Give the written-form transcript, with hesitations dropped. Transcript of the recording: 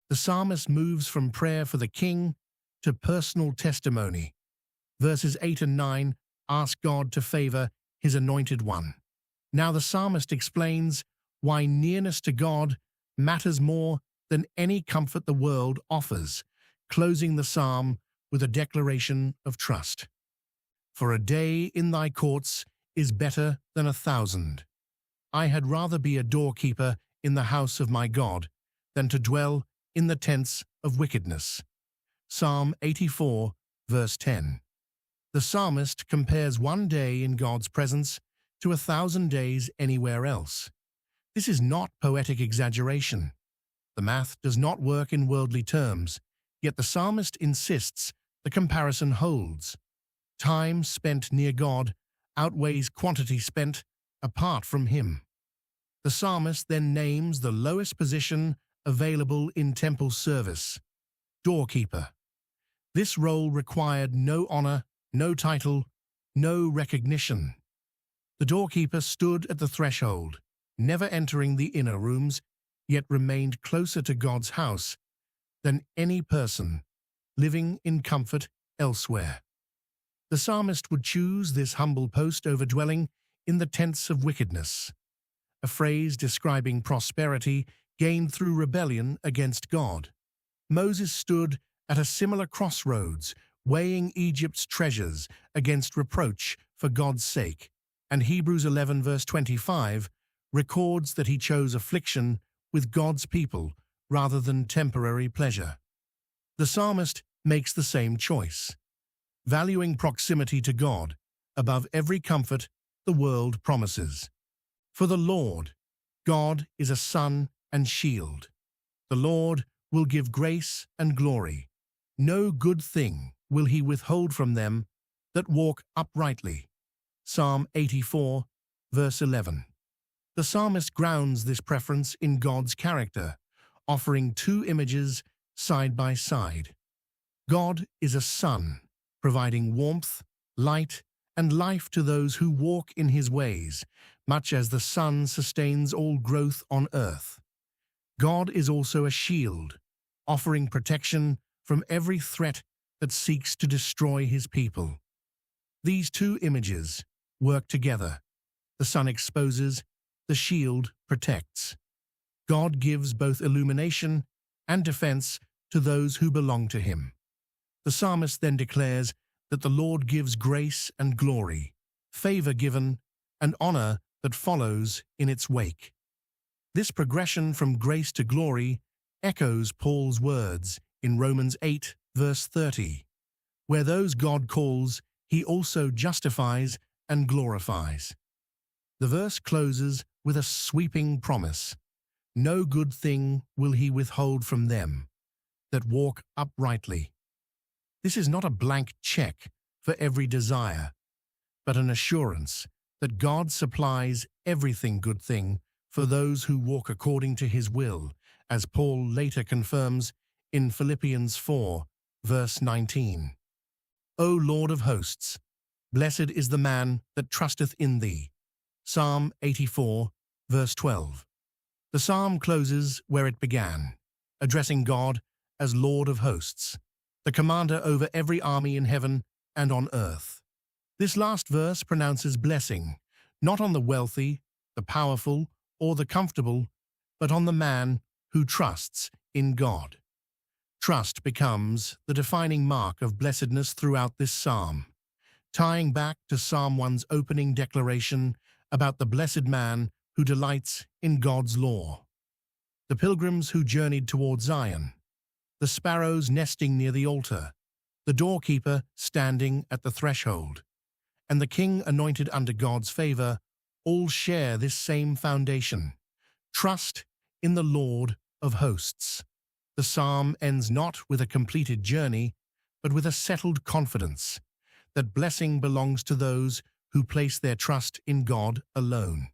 The psalmist moves from prayer for the king to personal testimony. Verses 8 and 9 ask God to favor his anointed one. Now the psalmist explains why nearness to God matters more than any comfort the world offers, closing the psalm with a declaration of trust. For a day in thy courts is better than 1,000. I had rather be a doorkeeper in the house of my God than to dwell in the tents of wickedness. Psalm 84, verse 10. The psalmist compares one day in God's presence to 1,000 days anywhere else. This is not poetic exaggeration. The math does not work in worldly terms, yet the psalmist insists the comparison holds. Time spent near God outweighs quantity spent apart from Him. The psalmist then names the lowest position available in temple service: doorkeeper. This role required no honor, no title, no recognition. The doorkeeper stood at the threshold, never entering the inner rooms, yet remained closer to God's house than any person living in comfort elsewhere. The psalmist would choose this humble post over dwelling in the tents of wickedness, a phrase describing prosperity gained through rebellion against God. Moses stood at a similar crossroads, weighing Egypt's treasures against reproach for God's sake, and Hebrews 11 verse 25 records that he chose affliction with God's people rather than temporary pleasure. The psalmist makes the same choice, valuing proximity to God above every comfort the world promises. For the Lord, God is a sun and shield. The Lord will give grace and glory. No good thing will he withhold from them that walk uprightly. Psalm 84, verse 11. The psalmist grounds this preference in God's character, offering two images side by side. God is a sun, providing warmth, light, and life to those who walk in his ways, much as the sun sustains all growth on earth. God is also a shield, offering protection from every threat that seeks to destroy his people. These two images work together. The sun exposes, the shield protects. God gives both illumination and defense to those who belong to him. The psalmist then declares that the Lord gives grace and glory, favor given, and honor that follows in its wake. This progression from grace to glory echoes Paul's words in Romans 8, verse 30, where those God calls, he also justifies and glorifies. The verse closes with a sweeping promise: no good thing will he withhold from them that walk uprightly. This is not a blank check for every desire, but an assurance that God supplies everything good thing for those who walk according to his will, as Paul later confirms in Philippians 4, verse 19. O Lord of hosts, blessed is the man that trusteth in thee. Psalm 84, verse 12. The psalm closes where it began, addressing God as Lord of hosts, the commander over every army in heaven and on earth. This last verse pronounces blessing, not on the wealthy, the powerful, or the comfortable, but on the man who trusts in God. Trust becomes the defining mark of blessedness throughout this psalm, tying back to Psalm 1's opening declaration about the blessed man who delights in God's law. The pilgrims who journeyed toward Zion, the sparrows nesting near the altar, the doorkeeper standing at the threshold, and the king anointed under God's favor all share this same foundation: trust in the Lord of hosts. The psalm ends not with a completed journey, but with a settled confidence that blessing belongs to those who place their trust in God alone.